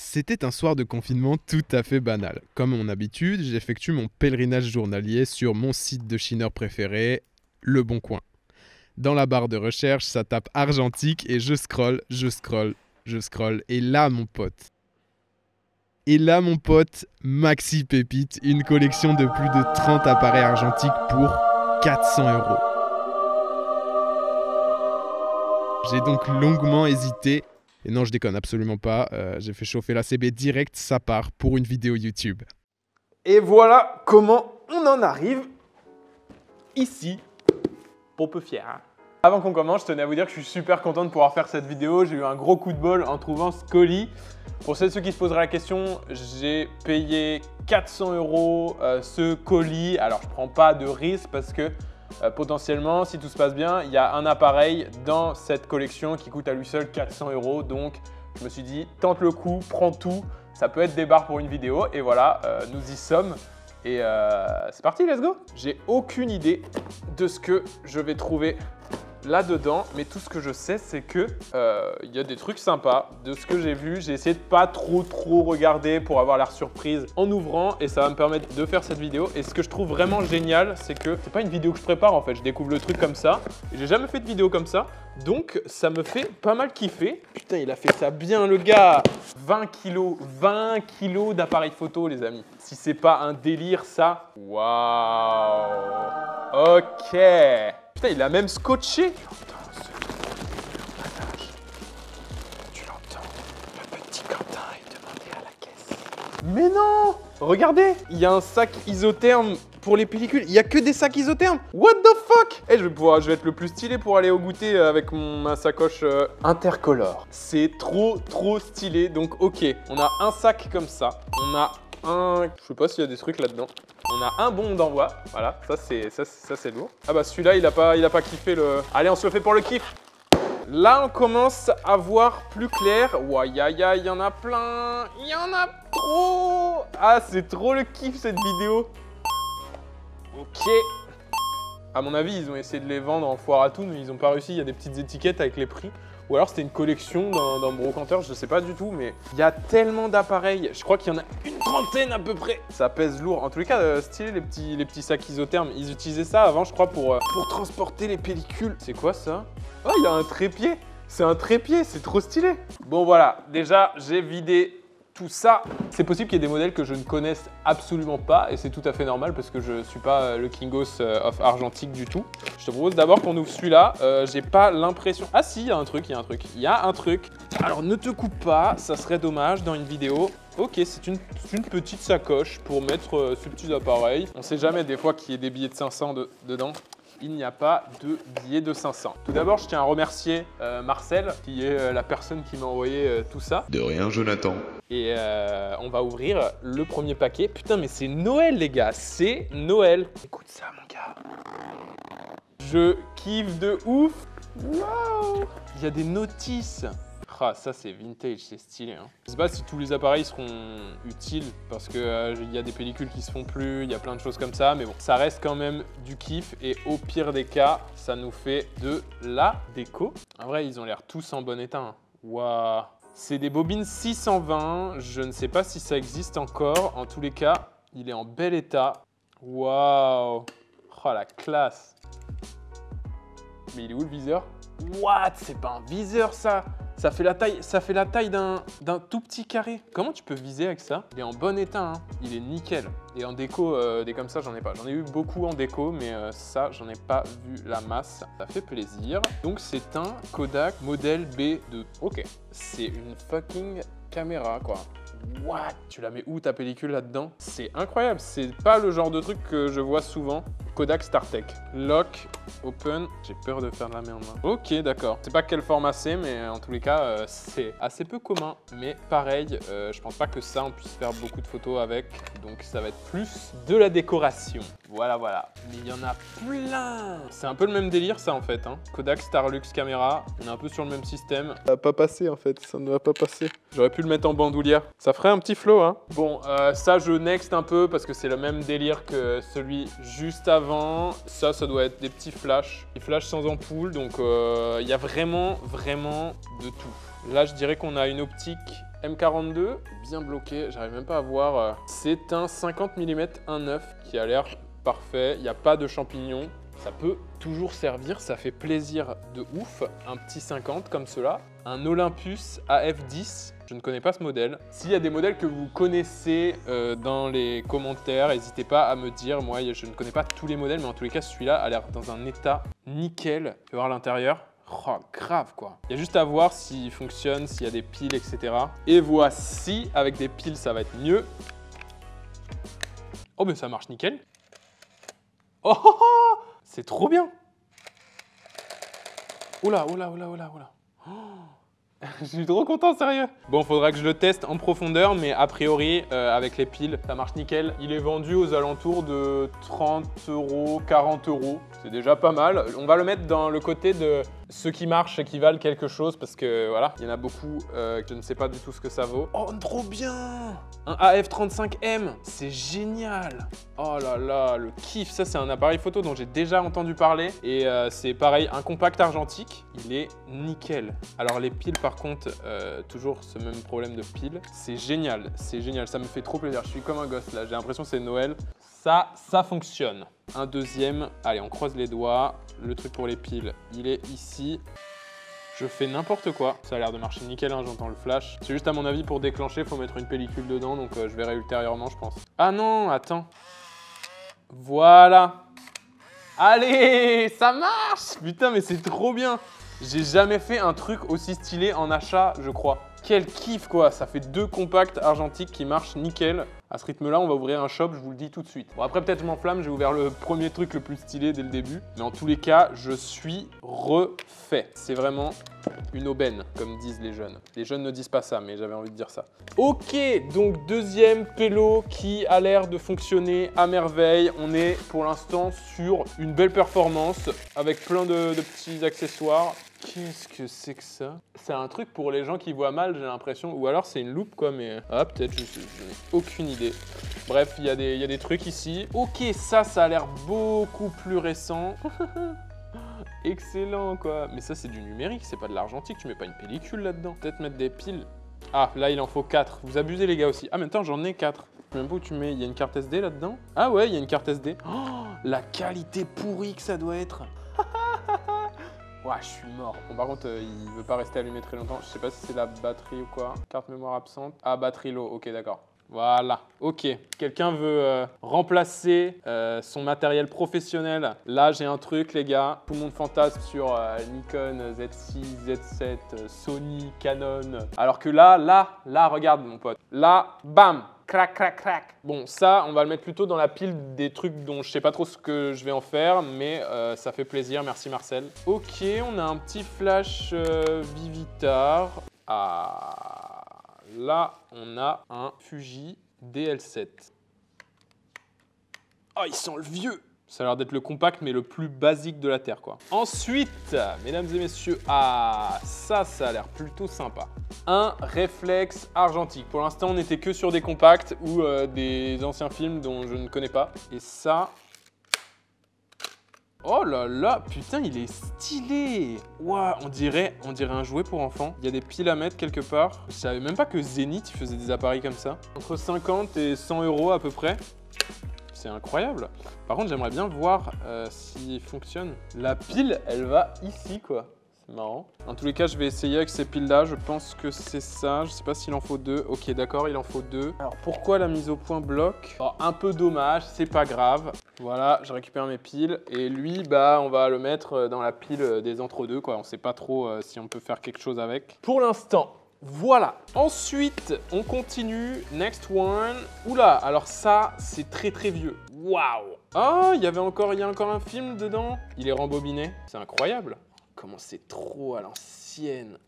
C'était un soir de confinement tout à fait banal. Comme à mon habitude, j'effectue mon pèlerinage journalier sur mon site de chineur préféré, Le Bon Coin. Dans la barre de recherche, ça tape argentique et je scrolle. Et là, mon pote, Maxi Pépite, une collection de plus de 30 appareils argentiques pour 400 €. J'ai donc longuement hésité. Et non, je déconne absolument pas. J'ai fait chauffer la CB direct, ça part pour une vidéo YouTube. Et voilà comment on en arrive ici. Pour peu fier. Hein. Avant qu'on commence, je tenais à vous dire que je suis super content de pouvoir faire cette vidéo. J'ai eu un gros coup de bol en trouvant ce colis. Pour ceux qui se poseraient la question, j'ai payé 400 € ce colis. Alors, je ne prends pas de risque parce que potentiellement, si tout se passe bien, il y a un appareil dans cette collection qui coûte à lui seul 400 €. Donc, je me suis dit, tente le coup, prends tout. Ça peut être des barres pour une vidéo. Et voilà, nous y sommes. Et c'est parti, let's go! J'ai aucune idée de ce que je vais trouver là-dedans, mais tout ce que je sais, c'est que il y a des trucs sympas. De ce que j'ai vu, j'ai essayé de pas trop regarder pour avoir l'air surprise en ouvrant et ça va me permettre de faire cette vidéo. Et ce que je trouve vraiment génial, c'est que c'est pas une vidéo que je prépare en fait, je découvre le truc comme ça. J'ai jamais fait de vidéo comme ça, donc ça me fait pas mal kiffer. Putain, il a fait ça bien le gars! 20 kilos d'appareil photo les amis. Si c'est pas un délire ça, waouh! Ok! Putain, il a même scotché. Tu l'entends, le petit Quentin est demandé à la caisse. Mais non! Regardez, il y a un sac isotherme pour les pellicules. Il n'y a que des sacs isothermes. What the fuck? Je vais être le plus stylé pour aller au goûter avec ma sacoche intercolore. C'est trop stylé. Donc ok, on a un sac comme ça. On a je sais pas s'il y a des trucs là-dedans. On a un bon d'envoi, voilà, ça c'est lourd. Ah bah celui-là il a pas kiffé le... Allez, on se le fait pour le kiff. Là on commence à voir plus clair. Ouah, il y en a plein, il y en a trop. Ah, c'est trop le kiff cette vidéo. Ok. À mon avis, ils ont essayé de les vendre en foire à tout, mais ils n'ont pas réussi. Il y a des petites étiquettes avec les prix. Ou alors c'était une collection d'un brocanteur, je sais pas du tout, mais il y a tellement d'appareils. Je crois qu'il y en a une trentaine à peu près. Ça pèse lourd. En tous les cas, stylé les petits sacs isothermes. Ils utilisaient ça avant, je crois, pour transporter les pellicules. C'est quoi ça? Oh, il y a un trépied. C'est un trépied, c'est trop stylé. Bon voilà, déjà j'ai vidé tout ça. C'est possible qu'il y ait des modèles que je ne connaisse absolument pas et c'est tout à fait normal parce que je ne suis pas le Kingos of Argentique du tout. Je te propose d'abord qu'on ouvre celui-là. J'ai pas l'impression... Ah si, il y a un truc. Alors ne te coupe pas, ça serait dommage dans une vidéo. Ok, c'est une petite sacoche pour mettre ce petit appareil. On sait jamais des fois qu'il y ait des billets de 500 dedans. Il n'y a pas de billets de 500. Tout d'abord, je tiens à remercier Marcel, qui est la personne qui m'a envoyé tout ça. De rien, Jonathan. Et on va ouvrir le premier paquet. Putain, mais c'est Noël, les gars. C'est Noël. Écoute ça, mon gars. Je kiffe de ouf. Waouh! Il y a des notices. Ah, ça c'est vintage, c'est stylé. Hein. Je sais pas si tous les appareils seront utiles parce que il y a des pellicules qui se font plus, il y a plein de choses comme ça, mais bon, ça reste quand même du kiff et au pire des cas, ça nous fait de la déco. En vrai, ils ont l'air tous en bon état. Hein. Waouh! C'est des bobines 620, je ne sais pas si ça existe encore. En tous les cas, il est en bel état. Waouh! Oh la classe! Mais il est où le viseur? What? C'est pas un viseur ça! Ça fait la taille d'un tout petit carré. Comment tu peux viser avec ça? Il est en bon état, hein. Il est nickel. Et en déco, des comme ça, j'en ai pas. J'en ai eu beaucoup en déco, mais ça, j'en ai pas vu la masse. Ça fait plaisir. Donc, c'est un Kodak modèle B2. Ok. C'est une fucking caméra, quoi. What? Tu la mets où ta pellicule là-dedans? C'est incroyable. C'est pas le genre de truc que je vois souvent. Kodak StarTech. Lock, open. J'ai peur de faire de la merde. Ok, d'accord. Je sais pas quel format c'est, mais en tous les cas, c'est assez peu commun. Mais pareil, je pense pas que ça, on puisse faire beaucoup de photos avec. Donc ça va être plus de la décoration. Voilà. Mais il y en a plein. C'est un peu le même délire, ça, en fait. Hein. Kodak Starlux caméra. On est un peu sur le même système. Ça va pas passer, en fait. Ça ne va pas passer. J'aurais pu le mettre en bandoulière. Ça ferait un petit flow, hein. Bon, ça, je next un peu parce que c'est le même délire que celui juste avant. Ça doit être des petits flashs. Des flashs sans ampoule. Donc, il y a vraiment de tout. Là, je dirais qu'on a une optique M42, bien bloqué, j'arrive même pas à voir. C'est un 50 mm 1.9 qui a l'air parfait, il n'y a pas de champignons. Ça peut toujours servir, ça fait plaisir de ouf. Un petit 50 comme cela. Un Olympus AF10, je ne connais pas ce modèle. S'il y a des modèles que vous connaissez dans les commentaires, n'hésitez pas à me dire. Moi, je ne connais pas tous les modèles, mais en tous les cas, celui-là a l'air dans un état nickel. Tu peux voir l'intérieur. Oh, grave quoi. Il y a juste à voir s'il fonctionne, s'il y a des piles, etc. Et voici, avec des piles, ça va être mieux. Oh, mais ça marche nickel. Oh, oh, oh, c'est trop bien. Oula, oula, oula, oula, oula. Oh. Je suis trop content, sérieux. Bon, faudra que je le teste en profondeur, mais a priori, avec les piles, ça marche nickel. Il est vendu aux alentours de 30 €, 40 €. C'est déjà pas mal. On va le mettre dans le côté de ceux qui marchent et qui valent quelque chose, parce que voilà, il y en a beaucoup que je ne sais pas du tout ce que ça vaut. Oh, trop bien! Un AF35M, c'est génial! Oh là là, le kiff. Ça, c'est un appareil photo dont j'ai déjà entendu parler. Et c'est pareil, un compact argentique. Il est nickel. Alors les piles, par contre, toujours ce même problème de piles. C'est génial, c'est génial. Ça me fait trop plaisir. Je suis comme un gosse là. J'ai l'impression que c'est Noël. Ça fonctionne. Un deuxième. Allez, on croise les doigts. Le truc pour les piles, il est ici. Je fais n'importe quoi. Ça a l'air de marcher nickel, hein, j'entends le flash. C'est juste à mon avis, pour déclencher, il faut mettre une pellicule dedans. Donc je verrai ultérieurement, je pense. Ah non, attends. Voilà. Allez, ça marche! Putain, mais c'est trop bien! J'ai jamais fait un truc aussi stylé en achat, je crois. Quel kiff, quoi! Ça fait 2 compacts argentiques qui marchent nickel. À ce rythme-là, on va ouvrir un shop, je vous le dis tout de suite. Bon, après, peut-être je m'enflamme, j'ai ouvert le premier truc le plus stylé dès le début. Mais en tous les cas, je suis refait. C'est vraiment une aubaine, comme disent les jeunes. Les jeunes ne disent pas ça, mais j'avais envie de dire ça. Ok, donc deuxième pélo qui a l'air de fonctionner à merveille. On est pour l'instant sur une belle performance avec plein de petits accessoires. Qu'est-ce que c'est que ça? C'est un truc pour les gens qui voient mal, j'ai l'impression. Ou alors c'est une loupe, quoi, mais... Ah, peut-être, je n'ai aucune idée. Bref, il y a des trucs ici. Ok, ça a l'air beaucoup plus récent. Excellent, quoi. Mais ça, c'est du numérique, c'est pas de l'argentique. Tu mets pas une pellicule là-dedans. Peut-être mettre des piles. Ah, là, il en faut 4. Vous abusez, les gars, aussi. Ah, mais attends, j'en ai 4. Je sais même pas où tu mets. Il y a une carte SD là-dedans? Ah ouais, il y a une carte SD. Oh, la qualité pourrie que ça doit être. Ouais, je suis mort. Bon, par contre, il veut pas rester allumé très longtemps. Je sais pas si c'est la batterie ou quoi. Carte mémoire absente. Ah, batterie low. Ok, d'accord. Voilà. Ok. Quelqu'un veut remplacer son matériel professionnel. Là, j'ai un truc, les gars. Tout le monde fantasme sur Nikon, Z6, Z7, Sony, Canon. Alors que là, regarde, mon pote. Là, bam! Crac, crac, crac. Bon, ça, on va le mettre plutôt dans la pile des trucs dont je sais pas trop ce que je vais en faire, mais ça fait plaisir. Merci, Marcel. Ok, on a un petit flash Vivitar. Ah, là, on a un Fuji DL7. Oh, il sent le vieux. Ça a l'air d'être le compact, mais le plus basique de la Terre, quoi. Ensuite, mesdames et messieurs, ça a l'air plutôt sympa. Un réflexe argentique. Pour l'instant, on n'était que sur des compacts ou des anciens films dont je ne connais pas. Et ça... Oh là là, putain, il est stylé. Waouh, on dirait un jouet pour enfants. Il y a des piles à mettre quelque part. Je savais même pas que Zenith faisait des appareils comme ça. Entre 50 et 100 € à peu près. C'est incroyable. Par contre, j'aimerais bien voir s'il fonctionne. La pile, elle va ici, quoi. C'est marrant. En tous les cas, je vais essayer avec ces piles-là. Je pense que c'est ça. Je sais pas s'il en faut 2. Ok, d'accord, il en faut 2. Alors, pourquoi la mise au point bloque? Oh, un peu dommage, c'est pas grave. Voilà, je récupère mes piles. Et lui, bah, on va le mettre dans la pile des entre-deux, quoi. On sait pas trop si on peut faire quelque chose avec. Pour l'instant, voilà. Ensuite, on continue. Next one. Oula, alors ça, c'est très très vieux. Waouh. Ah, il y a encore un film dedans. Il est rembobiné. C'est incroyable. Comment c'est trop à l'ancienne.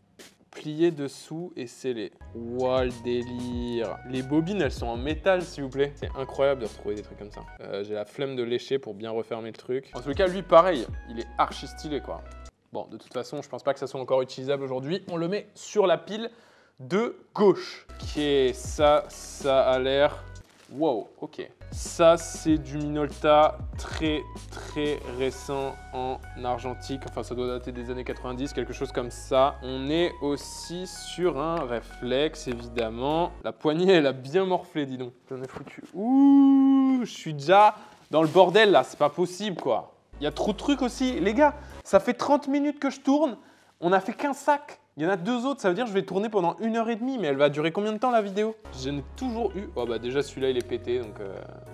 Plié dessous et scellé. Waouh, le délire. Les bobines, elles sont en métal, s'il vous plaît. C'est incroyable de retrouver des trucs comme ça. J'ai la flemme de lécher pour bien refermer le truc. En tout cas, lui, pareil. Il est archi stylé, quoi. Bon, de toute façon, je pense pas que ça soit encore utilisable aujourd'hui. On le met sur la pile de gauche. Ok, ça a l'air Wow, ok. Ça, c'est du Minolta très récent en argentique. Enfin, ça doit dater des années 90, quelque chose comme ça. On est aussi sur un réflexe, évidemment. La poignée, elle a bien morflé, dis donc. J'en ai foutu. Ouh, je suis déjà dans le bordel, là. C'est pas possible, quoi. Il y a trop de trucs aussi. Les gars, ça fait 30 minutes que je tourne. On a fait qu'un sac. Il y en a 2 autres, ça veut dire que je vais tourner pendant 1h30, mais elle va durer combien de temps la vidéo? J'en ai toujours eu. Oh bah déjà celui-là il est pété, donc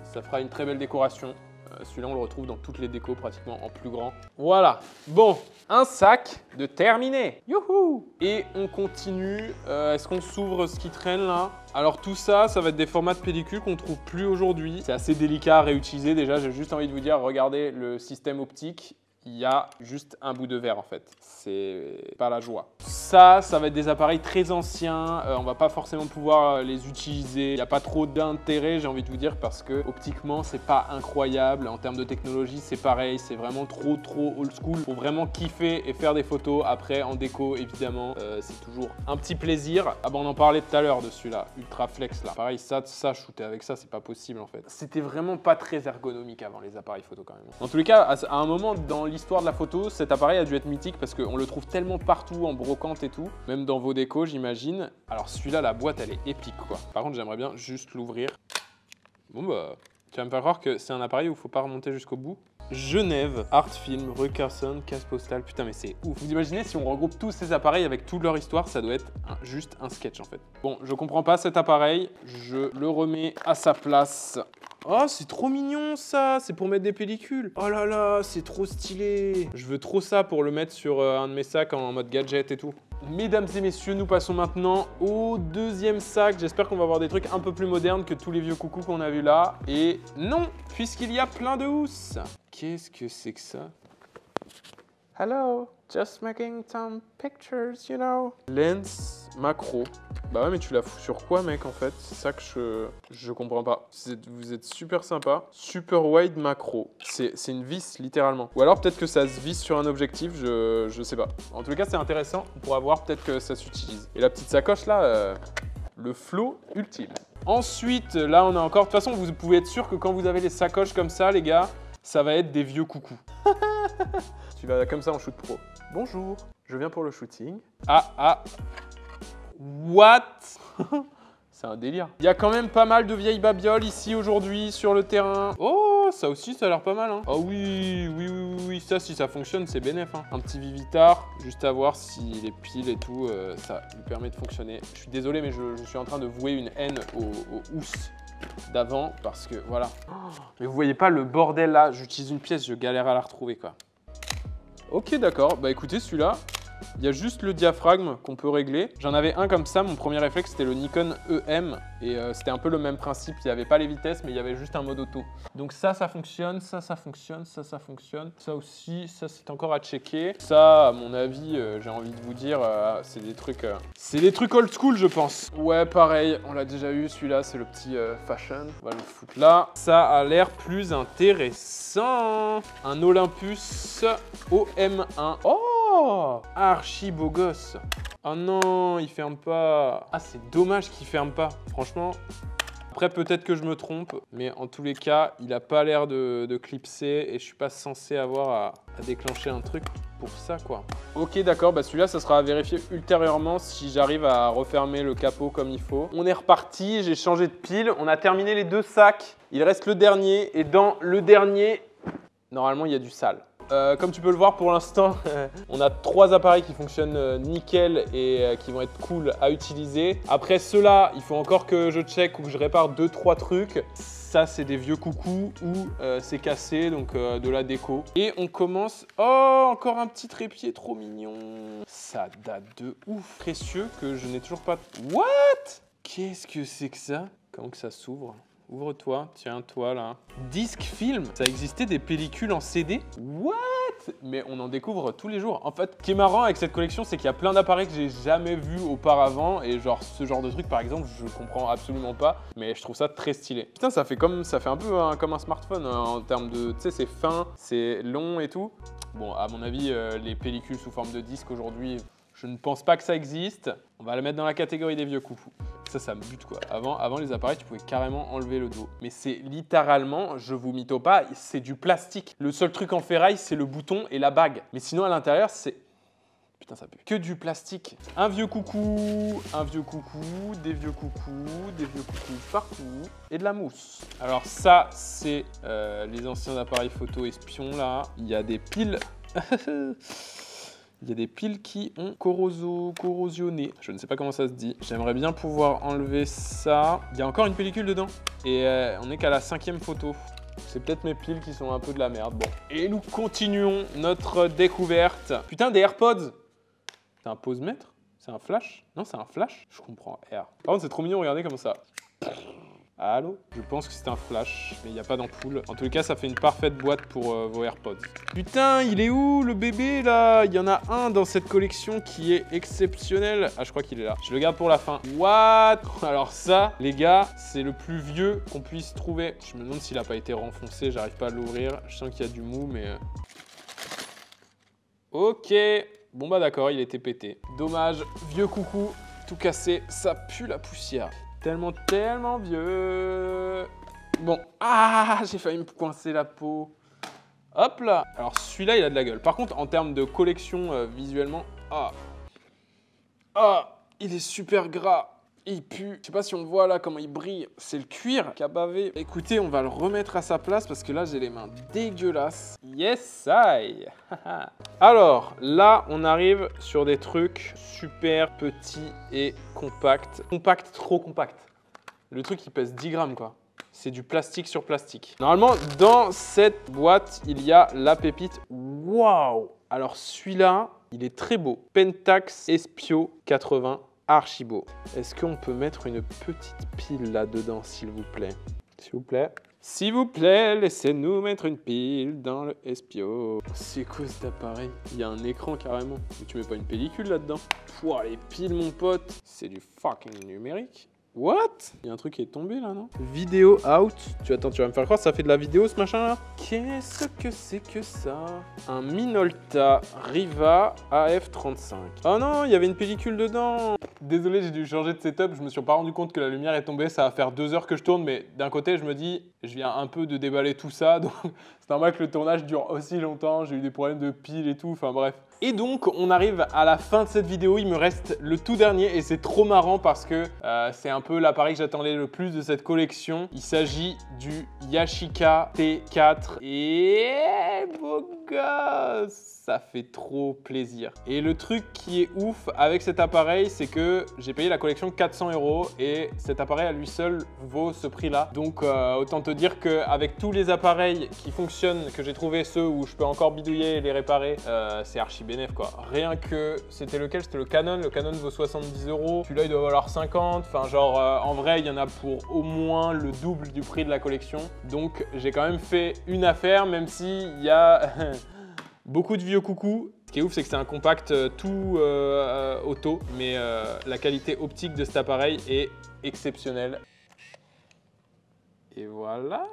ça fera une très belle décoration. Celui-là on le retrouve dans toutes les décos pratiquement en plus grand. Voilà, bon, un sac de terminé. Youhou! Et on continue. Est-ce qu'on s'ouvre ce qui traîne là? Alors tout ça, ça va être des formats de pellicule qu'on ne trouve plus aujourd'hui. C'est assez délicat à réutiliser. Déjà, j'ai juste envie de vous dire, regardez le système optique. Il y a juste un bout de verre en fait, c'est pas la joie. Ça va être des appareils très anciens, on va pas forcément pouvoir les utiliser. Il n'y a pas trop d'intérêt, j'ai envie de vous dire, parce que optiquement c'est pas incroyable. En termes de technologie c'est pareil, c'est vraiment trop old school. Faut vraiment kiffer et faire des photos. Après en déco évidemment, c'est toujours un petit plaisir. Ah bah on en parlait tout à l'heure de celui-là, Ultra Flex là. Pareil ça shooter avec ça c'est pas possible en fait. C'était vraiment pas très ergonomique avant les appareils photo quand même. En tous les cas, à un moment dans l'histoire de la photo, cet appareil a dû être mythique parce qu'on le trouve tellement partout en brocante et tout, même dans vos décos j'imagine. Alors celui-là, la boîte elle est épique quoi. Par contre j'aimerais bien juste l'ouvrir. Bon bah, tu vas me faire croire que c'est un appareil où il faut pas remonter jusqu'au bout. Genève, Art Film, Rue Carson, Case Postale, putain mais c'est ouf. Vous imaginez si on regroupe tous ces appareils avec toute leur histoire, ça doit être juste un sketch en fait. Bon, je comprends pas cet appareil, je le remets à sa place. Oh, c'est trop mignon ça, c'est pour mettre des pellicules. Oh là là, c'est trop stylé. Je veux trop ça pour le mettre sur un de mes sacs en mode gadget et tout. Mesdames et messieurs, nous passons maintenant au deuxième sac. J'espère qu'on va avoir des trucs un peu plus modernes que tous les vieux coucous qu'on a vus là. Et non, puisqu'il y a plein de housses. Qu'est-ce que c'est que ça? Hello, just making some pictures, you know. Lens macro. Bah ouais, mais tu la fous sur quoi, mec, en fait? C'est ça que je comprends pas. Vous êtes super sympa. Super wide macro. C'est une vis, littéralement. Ou alors, peut-être que ça se visse sur un objectif, je sais pas. En tout cas, c'est intéressant. On pourra voir peut-être que ça s'utilise. Et la petite sacoche, là, le flow ultime. Ensuite, là, on a encore... De toute façon, vous pouvez être sûr que quand vous avez les sacoches comme ça, les gars, ça va être des vieux coucous. Tu vas comme ça en shoot pro. Bonjour, je viens pour le shooting. Ah. What? C'est un délire. Il y a quand même pas mal de vieilles babioles ici aujourd'hui sur le terrain. Oh, ça aussi, ça a l'air pas mal. Hein. Oh oui, ça, si ça fonctionne, c'est bénef. Hein. Un petit Vivitar, juste à voir si les piles et tout, ça lui permet de fonctionner. Je suis désolé, mais je suis en train de vouer une haine aux housses d'avant parce que voilà. Mais vous voyez pas le bordel là, j'utilise une pièce, je galère à la retrouver quoi. Ok d'accord, bah écoutez celui-là, il y a juste le diaphragme qu'on peut régler. J'en avais un comme ça, mon premier réflexe c'était le Nikon EM et c'était un peu le même principe, il n'y avait pas les vitesses mais il y avait juste un mode auto. Donc ça fonctionne, ça fonctionne, ça fonctionne. Ça aussi, ça c'est encore à checker. Ça à mon avis, j'ai envie de vous dire, c'est des trucs old school je pense. Ouais pareil, on l'a déjà eu celui-là, c'est le petit fashion. On va le foutre là. Ça a l'air plus intéressant. Un Olympus OM1. Oh, archi beau gosse. Oh non, il ferme pas. Ah, c'est dommage qu'il ferme pas. Franchement, après peut-être que je me trompe, mais en tous les cas, il a pas l'air de clipser et je suis pas censé avoir à déclencher un truc pour ça, quoi. Ok, d'accord, bah celui-là, ça sera à vérifier ultérieurement si j'arrive à refermer le capot comme il faut. On est reparti, j'ai changé de pile, on a terminé les 2 sacs. Il reste le dernier et dans le dernier, normalement, il y a du sale. Comme tu peux le voir pour l'instant, on a 3 appareils qui fonctionnent nickel et qui vont être cool à utiliser. Après ceux-là, il faut encore que je check ou que je répare 2-3 trucs. Ça, c'est des vieux coucous ou c'est cassé, donc de la déco. Et on commence... Oh, encore un petit trépied trop mignon. Ça date de ouf. Précieux que je n'ai toujours pas... What? Qu'est-ce que c'est que ça? Comment que ça s'ouvre? Ouvre-toi, tiens-toi là. Disque film, ça existait des pellicules en CD? What? Mais on en découvre tous les jours. En fait, ce qui est marrant avec cette collection, c'est qu'il y a plein d'appareils que j'ai jamais vus auparavant. Et genre, ce genre de truc, par exemple, je comprends absolument pas. Mais je trouve ça très stylé. Putain, ça fait un peu comme un smartphone en termes de... Tu sais, c'est fin, c'est long et tout. Bon, à mon avis, les pellicules sous forme de disque aujourd'hui... Je ne pense pas que ça existe. On va le mettre dans la catégorie des vieux coucous. Ça me bute quoi. Avant les appareils, tu pouvais carrément enlever le dos. Mais c'est littéralement, je vous mytho pas, c'est du plastique. Le seul truc en ferraille, c'est le bouton et la bague. Mais sinon, à l'intérieur, c'est... Putain, ça pue. Que du plastique. Un vieux coucou, des vieux coucous partout et de la mousse. Alors ça, c'est les anciens appareils photo espions là. Il y a des piles. Il y a des piles qui ont corrosionné. Je ne sais pas comment ça se dit. J'aimerais bien pouvoir enlever ça. Il y a encore une pellicule dedans. Et on n'est qu'à la 5e photo. C'est peut-être mes piles qui sont un peu de la merde. Bon. Et nous continuons notre découverte. Putain, des AirPods. C'est un pose-mètre? C'est un flash? Non, c'est un flash? Je comprends. R. Par contre, c'est trop mignon, regardez comme ça. Allô? Je pense que c'est un flash, mais il n'y a pas d'ampoule. En tous les cas, ça fait une parfaite boîte pour vos AirPods. Putain, il est où le bébé là? Il y en a un dans cette collection qui est exceptionnel. Ah, je crois qu'il est là. Je le garde pour la fin. What? Alors ça, les gars, c'est le plus vieux qu'on puisse trouver. Je me demande s'il n'a pas été renfoncé, j'arrive pas à l'ouvrir. Je sens qu'il y a du mou, mais... Ok. Bon bah d'accord, il était pété. Dommage, vieux coucou, tout cassé, ça pue la poussière. Tellement vieux. Bon, ah, j'ai failli me coincer la peau. Hop là. Alors celui-là, il a de la gueule. Par contre, en termes de collection visuellement, il est super gras. Il pue. Je sais pas si on voit là comment il brille. C'est le cuir qui a bavé. Écoutez, on va le remettre à sa place parce que là, j'ai les mains dégueulasses. Yes, I. Alors, là, on arrive sur des trucs super petits et compacts. Compact, trop compact. Le truc, il pèse 10 grammes, quoi. C'est du plastique sur plastique. Normalement, dans cette boîte, il y a la pépite. Waouh! Alors, celui-là, il est très beau. Pentax Espio 80. Archi beau. Est-ce qu'on peut mettre une petite pile là-dedans, s'il vous plaît? S'il vous plaît. S'il vous plaît, laissez-nous mettre une pile dans le Espio. C'est quoi cet appareil? Il y a un écran carrément. Mais tu mets pas une pellicule là-dedans? Pouah, les piles, mon pote. C'est du fucking numérique. What? Il y a un truc qui est tombé là, non? Vidéo out. Attends, tu vas me faire croire que ça fait de la vidéo ce machin là? Qu'est-ce que c'est que ça? Un Minolta Riva AF35. Oh non, il y avait une pellicule dedans. Désolé, j'ai dû changer de setup. Je me suis pas rendu compte que la lumière est tombée. Ça va faire 2 heures que je tourne, mais d'un côté, je me dis, je viens un peu de déballer tout ça. Donc, c'est normal que le tournage dure aussi longtemps. J'ai eu des problèmes de pile et tout. Enfin, bref. Et donc, on arrive à la fin de cette vidéo. Il me reste le tout dernier et c'est trop marrant parce que c'est un peu l'appareil que j'attendais le plus de cette collection. Il s'agit du Yashica T4 et beau gosse, ça fait trop plaisir. Et le truc qui est ouf avec cet appareil, c'est que j'ai payé la collection 400 € et cet appareil à lui seul vaut ce prix-là. Donc autant te dire qu'avec tous les appareils qui fonctionnent, que j'ai trouvé ceux où je peux encore bidouiller et les réparer, c'est archi bénéf quoi. Rien que, c'était lequel? C'était le Canon. Le Canon vaut 70 €. Celui-là, il doit valoir 50. Enfin genre, en vrai, il y en a pour au moins le double du prix de la collection. Donc j'ai quand même fait une affaire, même s'il y a beaucoup de vieux coucous. Ce qui est ouf, c'est que c'est un compact tout auto, mais la qualité optique de cet appareil est exceptionnelle. Et voilà.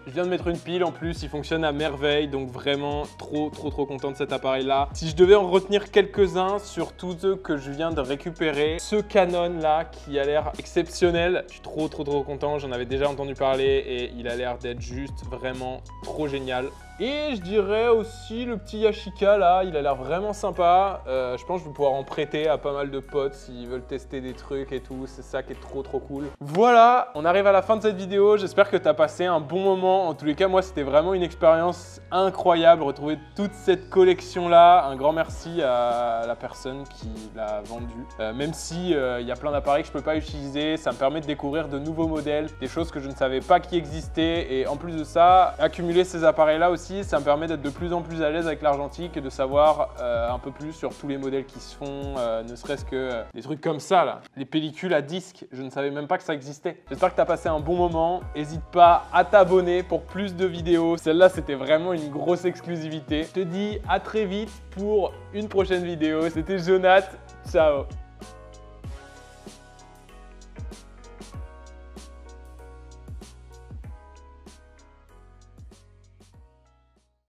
Je viens de mettre une pile en plus, il fonctionne à merveille, donc vraiment trop content de cet appareil-là. Si je devais en retenir quelques-uns sur tous ceux que je viens de récupérer, ce Canon-là qui a l'air exceptionnel, je suis trop content, j'en avais déjà entendu parler et il a l'air d'être juste vraiment trop génial. Et je dirais aussi le petit Yashica là, il a l'air vraiment sympa. Je pense que je vais pouvoir en prêter à pas mal de potes s'ils veulent tester des trucs et tout. C'est ça qui est trop cool. Voilà, on arrive à la fin de cette vidéo. J'espère que tu as passé un bon moment. En tous les cas, moi, c'était vraiment une expérience incroyable. Retrouver toute cette collection là. Un grand merci à la personne qui l'a vendu. Même si il y a plein d'appareils que je peux pas utiliser, ça me permet de découvrir de nouveaux modèles, des choses que je ne savais pas qui existaient. Et en plus de ça, accumuler ces appareils là aussi, ça me permet d'être de plus en plus à l'aise avec l'argentique et de savoir un peu plus sur tous les modèles qui se font, ne serait-ce que des trucs comme ça là. Les pellicules à disque, je ne savais même pas que ça existait. J'espère que tu as passé un bon moment. N'hésite pas à t'abonner pour plus de vidéos. Celle-là, c'était vraiment une grosse exclusivité. Je te dis à très vite pour une prochaine vidéo. C'était Jonath. Ciao.